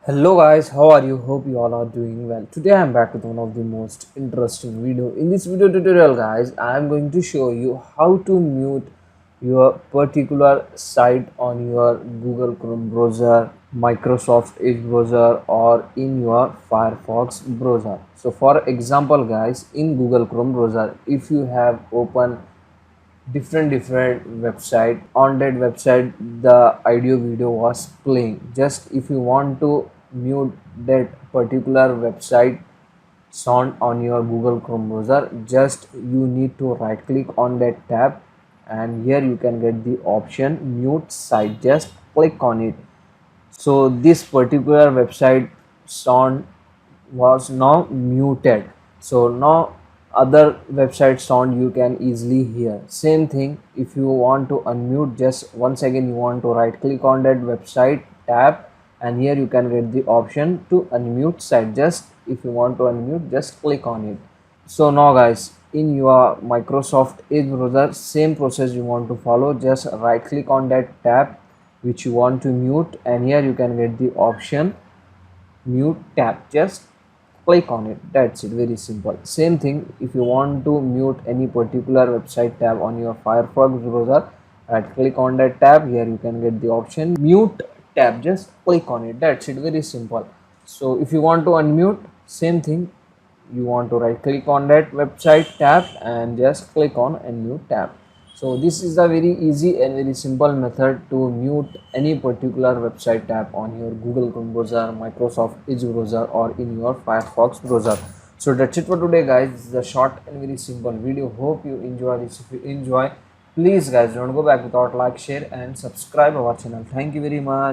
Hello guys, how are you? Hope you all are doing well. Today I am back with one of the most interesting video. In this video tutorial guys, I am going to show you how to mute your particular site on your Google Chrome browser, Microsoft Edge browser or in your Firefox browser. So for example guys, in Google Chrome browser, if you have open different website, on that website the audio video was playing, just if you want to mute that particular website sound on your Google Chrome browser, just you need to right click on that tab and here you can get the option mute site. Just click on it. So this particular website sound was now muted, so now other website sound you can easily hear. Same thing, if you want to unmute, just once again you want to right click on that website tab and here you can get the option to unmute site. Just if you want to unmute, just click on it. So now guys, in your Microsoft Edge browser, same process you want to follow. Just right click on that tab which you want to mute and here you can get the option mute tab. Just click on it. That's it, very simple. Same thing, if you want to mute any particular website tab on your Firefox browser, right click on that tab, here you can get the option mute tab. Just click on it. That's it, very simple. So if you want to unmute, same thing, you want to right click on that website tab and just click on unmute tab. So this is a very easy and very simple method to mute any particular website tab on your Google Chrome browser, Microsoft Edge browser or in your Firefox browser. So that's it for today guys. This is a short and very simple video. Hope you enjoy this. If you enjoy, please guys don't go back without like, share and subscribe our channel. Thank you very much.